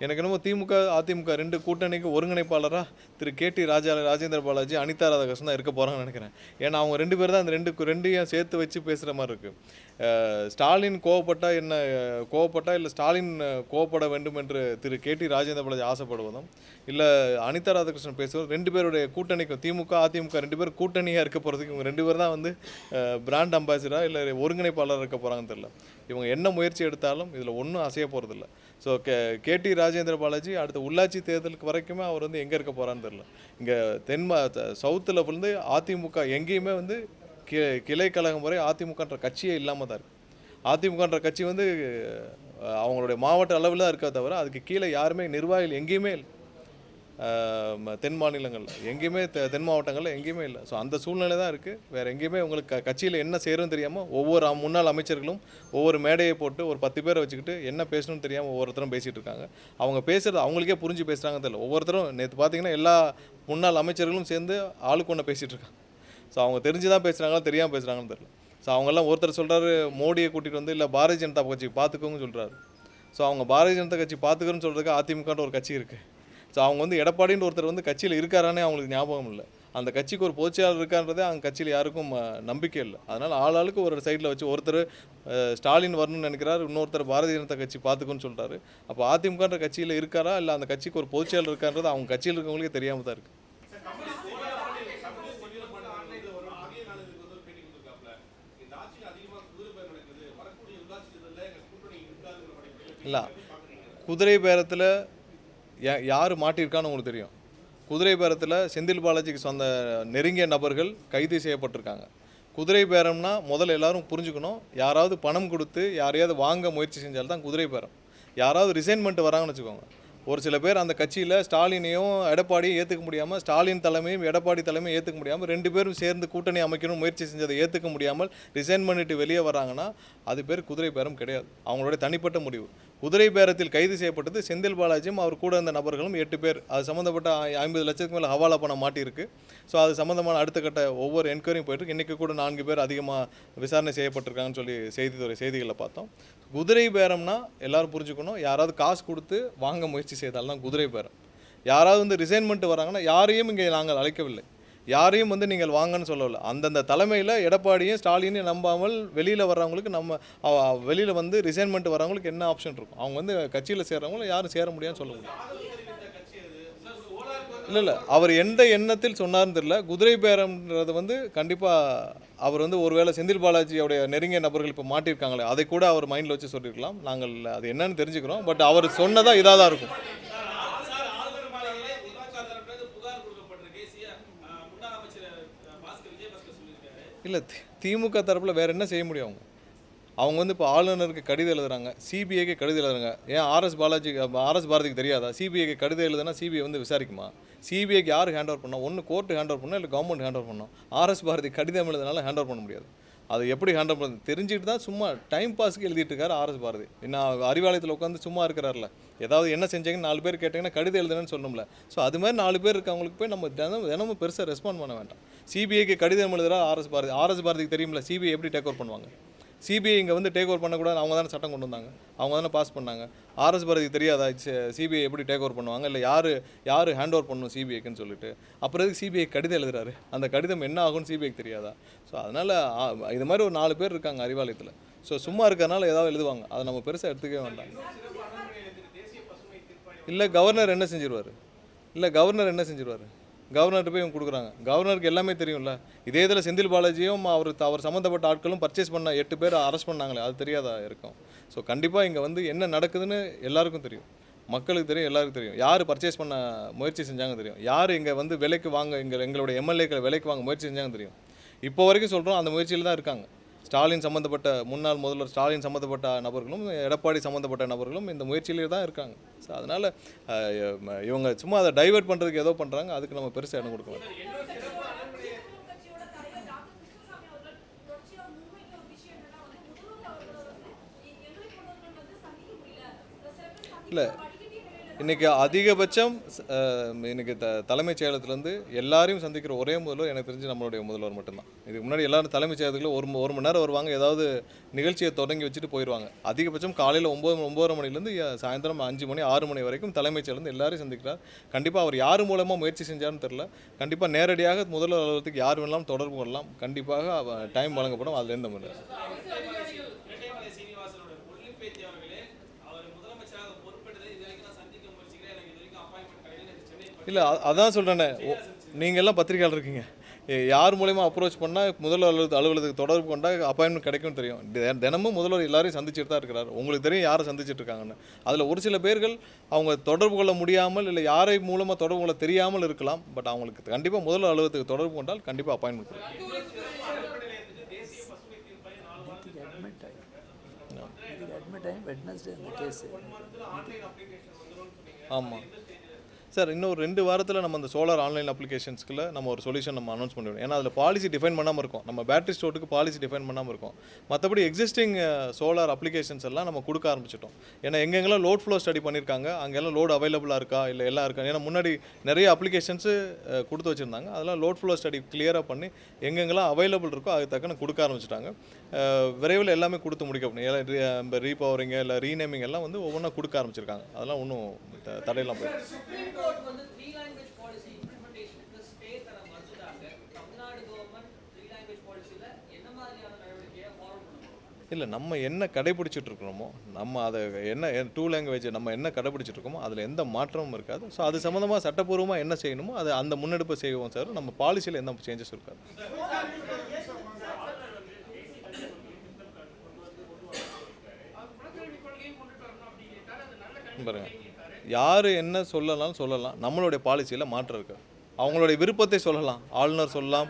எனக்கு என்னமோ திமுக அதிமுக 2 கூட்டணிக்கு ஒருங்கிணைப்பாளராக ராஜேந்திர பாலாஜி, அனிதா ராதாகிருஷ்ணன் தான் இருக்க போகிறாங்கன்னு நினைக்கிறேன். ஏன்னா அவங்க 2 பேர் தான் அந்த ரெண்டையும் சேர்த்து வச்சு பேசுகிற மாதிரி இருக்குது. ஸ்டாலின் கோவப்பட்டா இல்லை ஸ்டாலின் கோவப்பட வேண்டும் என்று ராஜேந்திர பாலாஜி ஆசைப்படுவதும், இல்லை அனிதா ராதாகிருஷ்ணன் பேசுவதும் 2 பேருடைய கூட்டணிக்கும் திமுக அதிமுக 2 பேர் கூட்டணியாக இருக்க போகிறதுக்கு இவங்க 2 பேர் தான் வந்து பிராண்ட் அம்பாசிடராக இல்லை ஒருங்கிணைப்பாளராக இருக்க போகிறாங்கன்னு தெரியல. இவங்க என்ன முயற்சி எடுத்தாலும் இதில் ஒன்றும் அசைய போகிறதில்ல. ஸோ ராஜேந்திர பாலாஜி அடுத்த உள்ளாட்சி தேர்தலுக்கு வரைக்குமே அவர் வந்து எங்கே இருக்க போகிறான்னு தெரியல. இங்கே சவுத்தில் வந்து அதிமுக எங்கேயுமே வந்து கிளை கழகம் வரை அதிமுகன்ற கட்சியே இல்லாமல் தான் இருக்குது. அதிமுகன்ற கட்சி வந்து அவங்களுடைய மாவட்ட அளவில் தான் இருக்கா தவிர அதுக்கு கீழே யாருமே நிர்வாகிகள் எங்கேயுமே இல்லை. தென் மாநிலங்களில் எங்கேயுமே தென் மாவட்டங்களில் எங்கேயுமே இல்லை. ஸோ அந்த சூழ்நிலை தான் இருக்குது. வேறு எங்கேயுமே உங்களுக்கு கட்சியில் என்ன செய்கிறோன்னு தெரியாமல் ஒவ்வொரு முன்னாள் அமைச்சர்களும் ஒவ்வொரு மேடையை போட்டு ஒரு 10 பேரை வச்சுக்கிட்டு என்ன பேசணும்னு தெரியாமல் ஒவ்வொருத்தரும் பேசிகிட்டு இருக்காங்க. அவங்க பேசுகிறது அவங்களுக்கே புரிஞ்சு பேசுகிறாங்கன்னு தெரியல. ஒவ்வொருத்தரும் நேற்று பார்த்தீங்கன்னா எல்லா முன்னாள் அமைச்சர்களும் சேர்ந்து ஆளுக்கு ஒன்று பேசிகிட்டு இருக்காங்க. ஸோ அவங்க தெரிஞ்சு தான் பேசுகிறாங்களா தெரியாமல் பேசுகிறாங்கன்னு தெரியல. ஸோ அவங்கெல்லாம் ஒருத்தர் சொல்கிறாரு மோடியை கூட்டிகிட்டு வந்து இல்லை பாரதிய ஜனதா கட்சி பார்த்துக்கோங்க சொல்கிறாரு. ஸோ அவங்க பாரதிய ஜனதா கட்சி பார்த்துக்கிறோன்னு சொல்கிறதுக்கு அதிமுகன்ற ஒரு கட்சி இருக்குது. ஸோ அவங்க வந்து எடப்பாடின்ற ஒருத்தர் வந்து கட்சியில் இருக்காரானே அவங்களுக்கு ஞாபகம் இல்லை. அந்த கட்சிக்கு ஒரு பொதுச்செயலாளர் இருக்கான்றதே அவங்க கட்சியில் யாருக்கும் நம்பிக்கை இல்லை. அதனால் ஆளாளுக்கு ஒரு சைடில் வச்சு ஒருத்தர் ஸ்டாலின் வரணும்னு நினைக்கிறார், இன்னொருத்தர் பாரதிய ஜனதா கட்சி பார்த்துக்குன்னு சொல்கிறாரு. அப்போ அதிமுகன்ற கட்சியில் இருக்காரா இல்லை அந்த கட்சிக்கு ஒரு பொதுச்செயலாளர் இருக்கான்றது அவங்க கட்சியில் இருக்கவங்களுக்கே தெரியாமல் தான் இருக்குது. இல்லை குதிரை பேரத்தில் யார் மாட்டியிருக்கான்னு உங்களுக்கு தெரியும். குதிரை பேரத்தில் செந்தில் பாலாஜிக்கு சொந்த நெருங்கிய நபர்கள் கைது செய்யப்பட்டிருக்காங்க. குதிரை பேரம்னா முதல்ல எல்லாரும் புரிஞ்சுக்கணும், யாராவது பணம் கொடுத்து யாரையாவது வாங்க முயற்சி செஞ்சால்தான் குதிரை பேரம். யாராவது ரிசைன்மெண்ட் வராங்கன்னு வச்சுக்கோங்க. ஒரு சில பேர் அந்த கட்சியில் ஸ்டாலினையும் எடப்பாடியும் ஏற்றுக்க முடியாமல், ஸ்டாலின் தலைமையும் எடப்பாடி தலைமையும் ஏற்றுக்க முடியாமல் 2 பேரும் சேர்ந்து கூட்டணி அமைக்கணும் முயற்சி செஞ்சதை ஏற்றுக்க முடியாமல் ரிசைன் பண்ணிட்டு வெளியே வராங்கன்னா அது பேர் குதிரை பேரம் கிடையாது. அவங்களுடைய தனிப்பட்ட முடிவு. குதிரை பேரத்தில் கைது செய்யப்பட்டது செந்தில் பாலாஜியும் அவர் கூட இருந்த நபர்களும் 8 பேர். அது சம்மந்தப்பட்ட 50 லட்சத்துக்கு மேலே ஹவாலா பணம் மாட்டியிருக்கு. ஸோ அது சம்மந்தமான அடுத்த கட்ட ஒவ்வொரு என்கொயரியும் போயிட்டு இன்றைக்கி கூட 4 பேர் அதிகமாக விசாரணை செய்யப்பட்டிருக்காங்கன்னு சொல்லி செய்திகளை பார்த்தோம். குதிரை பேரம்னா எல்லாரும் புரிஞ்சுக்கணும், யாராவது காசு கொடுத்து வாங்க முயற்சி செய்தால்தான் குதிரை பேரம். யாராவது வந்து ரிசைன்மெண்ட் வராங்கன்னா யாரையும் இங்கே நாங்கள் அழைக்கவில்லை, யாரையும் வந்து நீங்கள் வாங்கன்னு சொல்லவில்லை. அந்தந்த தலைமையில் எடப்பாடியும் ஸ்டாலினையும் நம்பாமல் வெளியில் வர்றவங்களுக்கு வெளியில் வந்து ரிசைன்மெண்ட் வர்றவங்களுக்கு என்ன ஆப்ஷன் இருக்கும்? அவங்க வந்து கட்சியில் சேர்றவங்களும் யாரும் சேர முடியாதுன்னு சொல்ல முடியும். இல்லை அவர் எந்த எண்ணத்தில் சொன்னார்னு தெரியல. குதிரை பேரம்ன்றது வந்து கண்டிப்பாக அவர் வந்து ஒருவேளை செந்தில் பாலாஜியோடைய நெருங்கிய நபர்கள் இப்போ மாட்டியிருக்காங்களே அதை கூட அவர் மைண்டில் வச்சு சொல்லியிருக்கலாம். நாங்கள் அது என்னன்னு தெரிஞ்சுக்கிறோம். பட் அவர் சொன்னதாக இதாக தான் இருக்கும். இல்லை திமுக தரப்பில் வேறு என்ன செய்ய முடியும்? அவங்க வந்து இப்போ ஆளுநருக்கு கடிதம் எழுதுறாங்க, சிபிஐக்கு கடிதம் எழுதுறாங்க. ஏன் ஆர்எஸ் பாரதிக்கு தெரியாதா? சிபிஐக்கு கடிதம் எழுதுனா சிபிஐ வந்து விசாரிக்குமா? சிபிஐக்கு யார் ஹேண்ட் ஓவர் பண்ணோம்? ஒன்று கோர்ட்டு ஹேண்ட் ஓவர் பண்ணோம், இல்லை கவர்மெண்ட் ஹேண்ட் ஓவர் பண்ணோம். ஆர்எஸ் பாரதி கடிதம் எழுதுனால ஹேண்ட் ஓவர் பண்ண முடியாது. அது எப்படி ஹேண்ட் ஓவர் பண்ண தெரிஞ்சுட்டு தான் சும்மா டைம் பாஸ்க்கு எழுதிட்டு இருக்காரு ஆர்எஸ் பாரதி. என்ன அறிவாலயத்தில் உட்காந்து சும்மா இருக்கிறார்ல, ஏதாவது என்ன செஞ்சீங்கன்னு 4 பேர் கேட்டிங்கன்னா கடிதம் எழுதுனேன்னு சொல்லணும்ல. ஸோ அது மாதிரி 4 பேர் இருக்கவங்களுக்கு போய் நம்ம தினமும் பெருசாக ரெஸ்பாண்ட் பண்ண வேண்டாம். சிபிஐக்கு கடிதம் எழுதுறா ஆர்எஸ் பாரதிக்கு தெரியுமில்ல சிபிஐ எப்படி டேக் ஓவர் பண்ணுவாங்க. சிபிஐ இங்கே வந்து டேக் ஓவர் பண்ணக்கூடாது, அவங்க தானே சட்டம் கொண்டு வந்தாங்க, அவங்க தானே பாஸ் பண்ணாங்க. ஆர்எஸ் பாரதி தெரியாதா சிபிஐ எப்படி டேக் ஓவர் பண்ணுவாங்க, இல்லை யார் ஹேண்ட் ஓவர் பண்ணணும் சிபிஐக்குன்னு சொல்லிட்டு? அப்புறம் எதுக்கு சிபிஐ கடிதம் எழுதுறாரு? அந்த கடிதம் என்ன ஆகும்னு சிபிஐக்கு தெரியாதா? ஸோ அதனால் இது மாதிரி ஒரு 4 பேர் இருக்காங்க அறிவாலயத்தில். ஸோ சும்மா இருக்கிறனால ஏதாவது எழுதுவாங்க, அதை நம்ம பெருசாக எடுத்துக்கவே வேண்டாம். இல்லை கவர்னர் என்ன செஞ்சிருவார்? கவர்னர்கிட்ட போய் இவங்க கொடுக்குறாங்க. கவர்னருக்கு எல்லாமே தெரியும்ல. இதே இதில் செந்தில் பாலாஜியும் அவர் சம்மந்தப்பட்ட ஆட்களும் பர்ச்சேஸ் பண்ண 8 பேர் அரெஸ்ட் பண்ணாங்களே, அது தெரியாதா இருக்கும்? ஸோ கண்டிப்பாக இங்கே வந்து என்ன நடக்குதுன்னு எல்லாருக்கும் தெரியும், மக்களுக்கு தெரியும், எல்லாருக்கும் தெரியும். யார் பர்ச்சேஸ் பண்ண முயற்சி செஞ்சாங்க தெரியும், யார் இங்கே வந்து விலைக்கு வாங்க எங்களுடைய எம்எல்ஏக்களை விலைக்கு வாங்க முயற்சி செஞ்சாங்க தெரியும். இப்போ வரைக்கும் சொல்கிறோம் அந்த முயற்சியில் தான் இருக்காங்க. ஸ்டாலின் சம்மந்தப்பட்ட முன்னாள் முதல்வர் ஸ்டாலின் சம்மந்தப்பட்ட நபர்களும் எடப்பாடி சம்மந்தப்பட்ட நபர்களும் இந்த முயற்சியிலே தான் இருக்காங்க. ஸோ அதனால் இவங்க சும்மா அதை டைவெர்ட் பண்ணுறதுக்கு ஏதோ பண்ணுறாங்க, அதுக்கு நம்ம பெருசாக இடம் கொடுக்க வேண்டாம். இல்லை இன்றைக்கி அதிகபட்சம் இன்றைக்கி தலைமைச் செயலகத்துலேருந்து எல்லாரையும் சந்திக்கிற ஒரே முதல்வர் எனக்கு தெரிஞ்சு நம்மளுடைய முதல்வர் மட்டும்தான். இதுக்கு முன்னாடி எல்லாரும் தலைமைச் செயலகத்தில் ஒரு மணி நேரம் வருவாங்க, ஏதாவது நிகழ்ச்சியை தொடங்கி வச்சுட்டு போயிடுவாங்க. அதிகபட்சம் காலையில் 9 மணிலேருந்து சாயந்தரம் 5 மணி 6 மணி வரைக்கும் தலைமைச் செயலகத்தில் எல்லாரையும் சந்திக்கிறார். கண்டிப்பாக அவர் யார் மூலமாக முயற்சி செஞ்சார்னு தெரில. கண்டிப்பாக நேரடியாக முதல்வர் அலுவலகத்துக்கு யார் வேணாலும் தொடர்பு கொள்ளலாம். கண்டிப்பாக டைம் வழங்கப்படும். அதில் எந்த முடியாது. இல்லை, அதான் சொல்கிறேனே, நீங்கள் எல்லாம் பத்திரிகையாளர் இருக்கீங்க. யார் மூலயமா அப்ரோச் பண்ணால் முதல்வர் அலுவலகத்துக்கு தொடர்பு கொண்டால் அப்பாயின்மெண்ட் கிடைக்கும்னு தெரியும். தினமும் முதல்வர் எல்லாரையும் சந்திச்சுட்டு தான் இருக்கிறார். உங்களுக்கு தெரியும் யாரை சந்திச்சுட்டு இருக்காங்கன்னு. அதில் ஒரு சில பேர்கள் அவங்க தொடர்பு கொள்ள முடியாமல் இல்லை யாரை மூலமாக தொடர்பு கொள்ள தெரியாமல் இருக்கலாம். பட் அவங்களுக்கு கண்டிப்பாக முதல்வர் அலுவலகத்துக்கு தொடர்பு கொண்டால் கண்டிப்பாக அப்பாயின்மெண்ட் கிடைக்கும். ஆமாம் சார், இன்னும் 2 வாரத்தில் நம்ம அந்த சோலார் ஆன்லைன் அப்ளிகேஷன்ஸ்க்குள்ள நம்ம ஒரு சொல்யூஷன் நம்ம அனௌன்ஸ் பண்ணிவிடும். ஏன்னா அதில் பாலிசி டிஃபைன் பண்ணாமல் இருக்கும். நம்ம பேட்டரி ஸ்டோருக்கு பாலிசி டிஃபைன் பண்ணாமல் இருக்கும். மற்றபடி எக்ஸிஸ்டிங் சோலார் அப்ளிகேஷன்ஸ் எல்லாம் நம்ம கொடுக்க ஆரம்பிச்சிட்டோம். ஏன்னா எங்கெங்கெல்லாம் லோட் ஃப்ளோ ஸ்டடி பண்ணியிருக்காங்க அங்கெல்லாம் லோடு அவைலபிளாக இருக்கா இல்லை எல்லாம் இருக்கா. ஏன்னா முன்னாடி நிறைய அப்ளிகேஷன்ஸு கொடுத்து வச்சுருந்தாங்க. அதெல்லாம் லோட் ஃப்ளோ ஸ்டடி கிளியராக பண்ணி எங்கெங்கெல்லாம் அவைலபிள் இருக்கோ அதுக்கு தக்கன கொடுக்க ஆரம்பிச்சிட்டாங்க. விரைவில் எல்லாமே கொடுத்து முடிக்கப்படும். ஏன்னா ரீபவரிங்க இல்லை ரீநேமிங் எல்லாம் வந்து ஒவ்வொன்றா கொடுக்க ஆரம்பிச்சிருக்காங்க. அதெல்லாம் ஒன்றும் தடையெல்லாம் போயிடும். இல்லை, நம்ம என்ன கடைபிடிச்சிட்டு இருக்கிறோமோ நம்ம அதை என்ன 2 லாங்குவேஜ் நம்ம என்ன கடைபிடிச்சிட்டு இருக்கோமோ அதில் எந்த மாற்றமும் இருக்காது. ஸோ அது சம்மந்தமாக சட்டப்பூர்வமாக என்ன செய்யணுமோ அதை அந்த முன்னெடுப்பை செய்வோம் சார். நம்ம பாலிசியில் எந்த சேஞ்சஸ் இருக்காது. பாருங்க, யார் என்ன சொல்லலாம். நம்மளுடைய பாலிசியில் மாற்றம் இருக்குது. அவங்களுடைய விருப்பத்தை சொல்லலாம். ஆளுநர் சொல்லலாம்,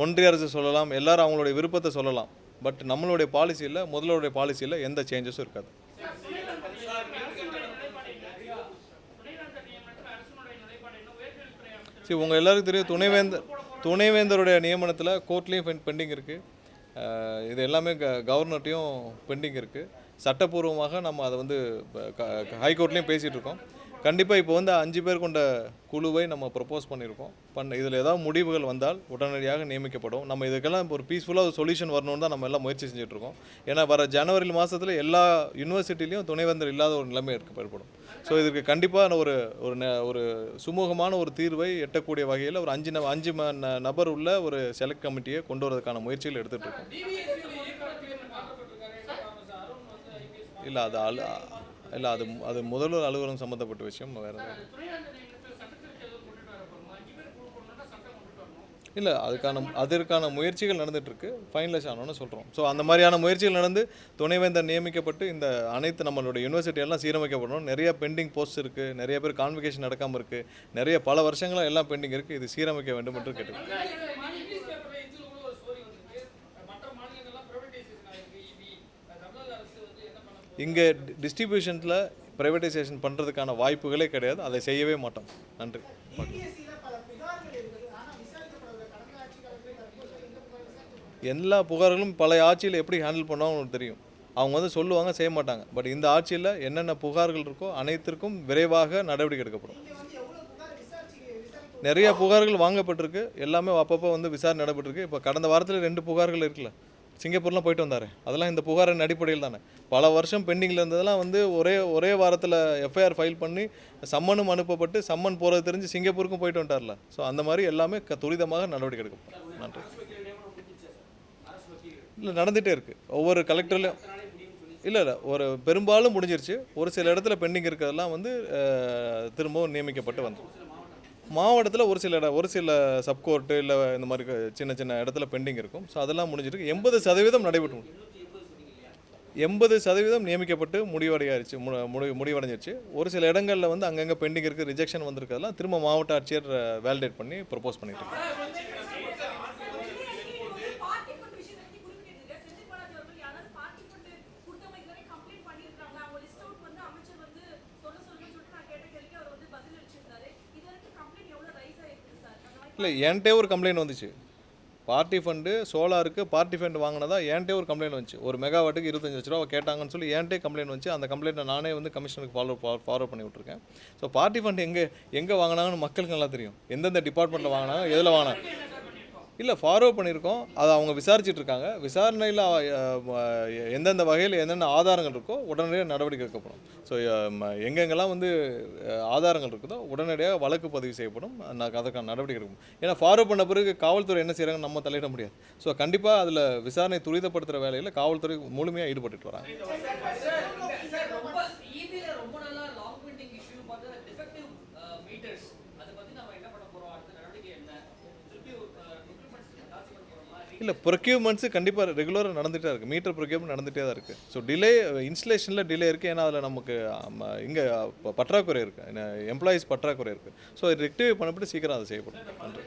ஒன்றிய அரசு சொல்லலாம், எல்லாரும் அவங்களுடைய விருப்பத்தை சொல்லலாம். பட் நம்மளுடைய பாலிசியில் முதல்வருடைய பாலிசியில் எந்த சேஞ்சஸும் இருக்காது. சரி, உங்கள் எல்லாருக்கும் தெரியும் துணைவேந்தருடைய நியமனத்தில் கோர்ட்லேயும் பெண்டிங் இருக்குது. இது எல்லாமே கவர்னர்ட்டையும் பெண்டிங் இருக்குது. சட்டப்பூர்வமாக நம்ம அதை வந்து ஹைகோர்ட்லேயும் பேசிகிட்டு இருக்கோம். கண்டிப்பாக இப்போ வந்து 5 பேர் கொண்ட குழுவை நம்ம ப்ரப்போஸ் பண்ணியிருக்கோம். இதில் ஏதாவது முடிவுகள் வந்தால் உடனடியாக நியமிக்கப்படும். நம்ம இதுக்கெல்லாம் ஒரு பீஸ்ஃபுல்லாக ஒரு சொல்யூஷன் வரணும்னு தான் நம்ம எல்லாம் முயற்சி செஞ்சுட்ருக்கோம். ஏன்னா வர ஜனவரி மாதத்தில் எல்லா யூனிவர்சிட்டிலையும் துணைவேந்தர் இல்லாத ஒரு நிலைமை ஏற்படும். ஸோ இதுக்கு கண்டிப்பாக ஒரு சுமூகமான ஒரு தீர்வை எட்டக்கூடிய வகையில் ஒரு 5 நபர் உள்ள ஒரு செலக்ட் கமிட்டியை கொண்டு வரதுக்கான முயற்சிகள் எடுத்துகிட்டு இருக்கோம். இல்லை, அது முதல்வர் அலுவலகம் சம்மந்தப்பட்ட விஷயம். வேறு இல்லை, அதற்கான முயற்சிகள் நடந்துகிட்ருக்கு. ஃபைனலைஸ் ஆனோன்னு சொல்கிறோம். ஸோ அந்த மாதிரியான முயற்சிகள் நடந்து துணைவேந்தர் நியமிக்கப்பட்டு இந்த அனைத்து நம்மளுடைய யூனிவர்சிட்டியெல்லாம் சீரமைக்கப்படணும். நிறைய பெண்டிங் போஸ்ட் இருக்குது. நிறைய பேர் கான்வெகேஷன் நடக்காமல் இருக்குது. நிறைய பல வருஷங்களாக எல்லாம் பெண்டிங் இருக்குது. இது சீரமைக்க வேண்டும் என்று கேட்டுக்கிறேன். இங்கே டிஸ்ட்ரிபியூஷனில் ப்ரைவேட்டைசேஷன் பண்ணுறதுக்கான வாய்ப்புகளே கிடையாது. அதை செய்யவே மாட்டோம். நன்றி. எல்லா புகார்களும் பழைய ஆட்சியில் எப்படி ஹேண்டில் பண்ணுவாங்க உங்களுக்கு தெரியும். அவங்க வந்து சொல்லுவாங்க, செய்ய மாட்டாங்க. பட் இந்த ஆட்சியில் என்னென்ன புகார்கள் இருக்கோ அனைத்திற்கும் விரைவாக நடவடிக்கை எடுக்கப்படும். நிறைய புகார்கள் வாங்கப்பட்டிருக்கு. எல்லாமே அப்பப்போ வந்து விசாரணை நடைபெற்றிருக்கு. இப்போ கடந்த வாரத்தில் 2 புகார்கள் இருக்குல்ல, சிங்கப்பூர்லாம் போயிட்டு வந்தார். அதெல்லாம் இந்த புகாரின் அடிப்படையில் தானே. பல வருஷம் பெண்டிங்கில் இருந்ததெல்லாம் வந்து ஒரே வாரத்தில் எஃப்ஐஆர் ஃபைல் பண்ணி சம்மனும் அனுப்பப்பட்டு சம்மன் போகிறது தெரிஞ்சு சிங்கப்பூருக்கும் போயிட்டு வந்துட்டார்ல. ஸோ அந்த மாதிரி எல்லாமே துரிதமாக நடவடிக்கை எடுக்கப்படும். நன்றி. இல்லை, நடந்துகிட்டே இருக்குது. ஒவ்வொரு கலெக்டர்லையும் இல்லை ஒரு பெரும்பாலும் முடிஞ்சிருச்சு. ஒரு சில இடத்துல பெண்டிங் இருக்கிறதெல்லாம் வந்து திரும்பவும் நியமிக்கப்பட்டு வந்துடும். மாவட்டத்தில் ஒரு சில சப்கோர்ட்டு இல்லை இந்த மாதிரி சின்ன இடத்துல பெண்டிங் இருக்கும். ஸோ அதெல்லாம் முடிஞ்சிருக்கு. 80% நடைபெற்று 80% நியமிக்கப்பட்டு முடிவடைஞ்சிருச்சு. ஒரு சில இடங்களில் வந்து அங்கங்கே பெண்டிங் இருக்குது, ரிஜெக்ஷன் வந்திருக்கிறதெல்லாம் திரும்ப மாவட்ட ஆட்சியர் வேலிடேட் பண்ணி ப்ரப்போஸ் பண்ணிட்டு இருக்காங்க. இல்லை, என்கிட்டே ஒரு கம்ப்ளைண்ட் வந்துச்சு. பார்ட்டி ஃபண்டு சோலாருக்கு பார்ட்டி ஃபண்ட் வாங்கினதா என்கிட்டே ஒரு கம்ப்ளைண்ட் வந்துச்சு. ஒரு மெகாவாட்டுக்கு 25 லட்ச ரூபா கேட்டாங்கன்னு சொல்லி என்கிட்டே கம்ப்ளைண்ட் வந்துச்சு. அந்த கம்ப்ளைண்ட்டை நானே வந்து கமிஷனருக்கு ஃபார்வர்ட் பண்ணி விட்ருக்கேன். ஸோ பார்ட்டி ஃபண்ட் எங்கே வாங்கினாங்கன்னு மக்களுக்கு நல்லா தெரியும். எந்தெந்த டிபார்ட்மெண்ட்டில் வாங்கினாங்க, எதில் வாங்கினாங்க. இல்லை, ஃபார்வர்ட் பண்ணியிருக்கோம். அதை அவங்க விசாரிச்சுட்டு இருக்காங்க. விசாரணையில் எந்தெந்த வகையில் என்னென்ன ஆதாரங்கள் இருக்கோ உடனடியாக நடவடிக்கை எடுக்கப்படும். ஸோ எங்கெங்கெல்லாம் வந்து ஆதாரங்கள் இருக்குதோ உடனடியாக வழக்கு பதிவு செய்யப்படும். அதற்கான நடவடிக்கை எடுக்கும். ஏன்னா ஃபார்வர்ட் பண்ண பிறகு காவல்துறை என்ன செய்கிறாங்கன்னு நம்ம தலையிட முடியாது. ஸோ கண்டிப்பாக அதில் விசாரணை துரிதப்படுத்துகிற வேலையில் காவல்துறை முழுமையாக ஈடுபட்டுட்டு வராங்க. இல்லை, ப்ரொக்யூர்மெண்ட்ஸு கண்டிப்பாக ரெகுலராக நடந்துகிட்டே இருக்குது. மீட்டர் ப்ரொக்யூர்மெண்ட் நடந்துகிட்டே தான் இருக்குது. ஸோ டிலே, இன்ஸ்டலேஷனில் டிலே இருக்குது. ஏன்னா அதில் நமக்கு இங்கே பற்றாக்குறை இருக்குது, எம்ப்ளாயீஸ் பற்றாக்குறை இருக்குது. ஸோ ரெக்டிஃபை பண்ணப்பட்டு சீக்கிரம் அதை செய்யப்படும். நன்றி.